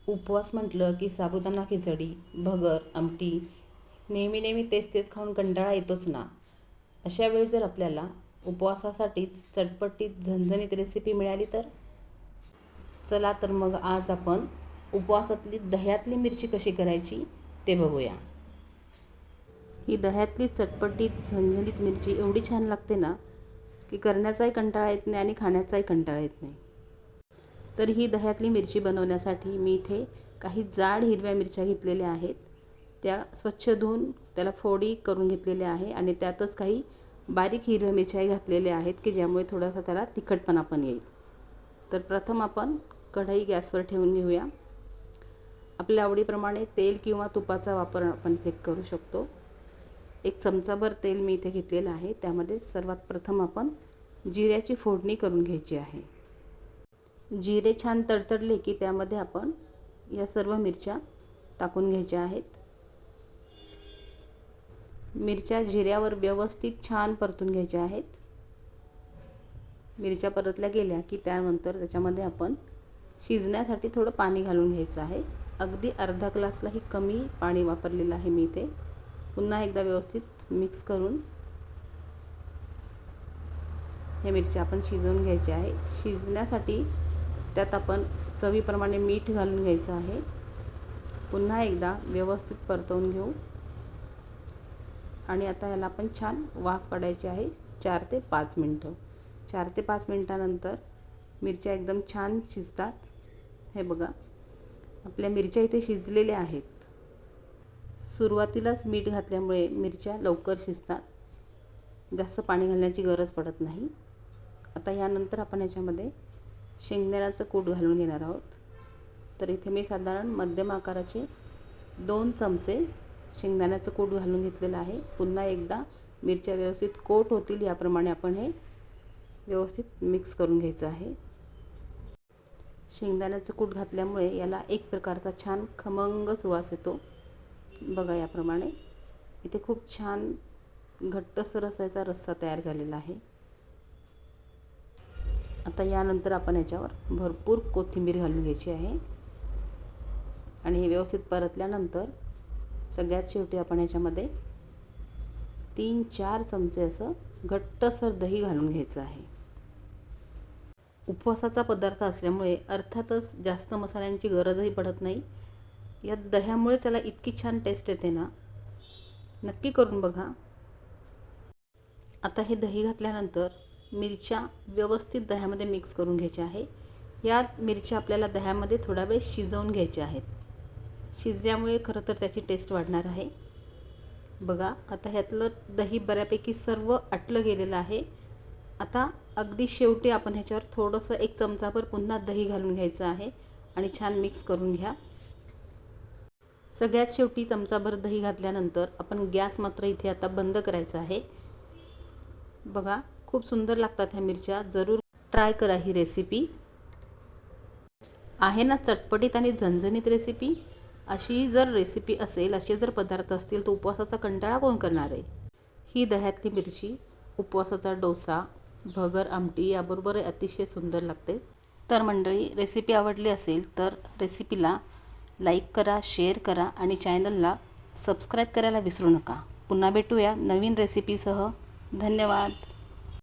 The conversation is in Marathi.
उपवास म्हटलं की साबुदाणा खिचडी, भगर, आमटी, नेहमी नेहमी तेच तेच खाऊन कंटाळा येतोच ना. अशा वेळी जर आपल्याला उपवासासाठीच चटपटीत झणझणीत रेसिपी मिळाली तर चला तर मग आज आपण उपवासातली दह्यातली मिरची कशी करायची ते बघूया. ही दह्यातली चटपटीत झणझणीत मिरची एवढी छान लागते ना की करण्याचाही कंटाळा येत नाही आणि खाण्याचाही कंटाळा येत नाही. तर ही दह्यातली मिरची बनवण्यासाठी मी इथे काही जाड हिरव्या मिरच्या घेतलेल्या आहेत. त्या स्वच्छ धुवून त्याला फोडी करून घेतलेल्या आहे आणि त्यातच काही बारीक हिरव्या मिरच्याही घातलेल्या आहेत की ज्यामुळे थोडासा त्याला तिखटपणा पण येईल. तर प्रथम आपण कढई गॅसवर ठेवून घेऊया. आपल्या आवडीप्रमाणे तेल किंवा तुपाचा वापर आपण इथे करू शकतो. एक चमचाभर तेल मी इथे घेतलेलं आहे. त्यामध्ये सर्वात प्रथम आपण जिऱ्याची फोडणी करून घ्यायची आहे. जिरे छान तडतडले की त्यामध्ये आपण या सर्व मिरच्या टाकून घ्यायच्या आहेत. मिरच्या जिऱ्यावर व्यवस्थित छान परतून घ्यायच्या आहेत. मिरच्या परतल्या गेल्या की त्यानंतर त्याच्यामध्ये आपण शिजण्यासाठी थोडं पाणी घालून घ्यायचं आहे. अगदी अर्धा ग्लासलाही कमी पाणी वापरलेलं आहे मी इथे. पुन्हा एकदा व्यवस्थित मिक्स करून हे मिरच्या आपण शिजवून घ्यायची आहे. शिजण्यासाठी त्यात आपण चवीप्रमाणे मीठ घालून घ्यायचं आहे. पुन्हा एकदा व्यवस्थित परतवून घेऊ आणि आता याला आपण छान वाफ काढायची आहे 4 ते 5 मिनटं. 4 ते 5 मिनटानंतर मिरच्या एकदम छान शिजतात. हे बघा, आपल्या मिरच्या इथे शिजलेल्या आहेत. सुरुवातीलाच मीठ घातल्यामुळे मिरच्या लवकर शिजतात. जास्त पाणी घालण्याची गरज पडत नाही. आता यानंतर आपण याच्यामध्ये शेंगदाण्याचं कूट घालून घेणार आहोत. तर इथे मी साधारण मध्यम आकाराचे 2 चमचे शेंगदाण्याचं कूट घालून घेतलेलं आहे. पुन्हा एकदा मिरच्या व्यवस्थित कोट होतील याप्रमाणे आपण हे व्यवस्थित मिक्स करून घ्यायचं आहे. शेंगदाण्याचं कूट घातल्यामुळे याला एक प्रकारचा छान खमंग सुवास येतो. बघा, याप्रमाणे इथे खूप छान घट्टसर असा रस्सा तयार झालेला आहे. आता यानंतर आपण याच्यावर भरपूर कोथिंबीर घालून घ्यायची आहे आणि हे व्यवस्थित परतल्यानंतर सगळ्यात शेवटी आपण याच्यामध्ये 3-4 चमचे असं घट्टसर दही घालून घ्यायचं आहे. उपवासाचा पदार्थ असल्यामुळे अर्थातच जास्त मसाल्यांची गरजही पडत नाही. या दह्यामुळे त्याला इतकी छान टेस्ट येते ना, नक्की करून बघा. आता हे दही घातल्यानंतर मिरच्या व्यवस्थित दह्यामध्ये मिक्स करून घ्यायच्या आहे. या मिरच्या आपल्याला दह्यामध्ये थोडा वेळ शिजवून घ्यायच्या आहेत. शिजल्यामुळे खरं तर त्याची टेस्ट वाढणार आहे. बघा, आता ह्यातलं दही बऱ्यापैकी सर्व आटलं गेलेलं आहे. आता अगदी शेवटी आपण ह्याच्यावर थोडंसं 1 चमचाभर पुन्हा दही घालून घ्यायचं आहे आणि छान मिक्स करून घ्या. सगळ्यात शेवटी चमचाभर दही घातल्यानंतर आपण गॅस मात्र इथे आता बंद करायचा आहे. बघा, खूप सुंदर लागतात ह्या मिरच्या. जरूर ट्राय करा ही रेसिपी. आहे ना चटपटीत आणि झणझणीत रेसिपी. अशी जर रेसिपी असेल, असे जर पदार्थ असतील तर उपवासाचा कंटाळा कोण करणार आहे. ही दह्यातली मिरची उपवासाचा डोसा, भगर, आमटी याबरोबर अतिशय सुंदर लागते. तर मंडळी, रेसिपी आवडली असेल तर रेसिपीला लाईक करा, शेअर करा आणि चॅनलला सबस्क्राईब करायला विसरू नका. पुन्हा भेटूया नवीन रेसिपीसह. धन्यवाद.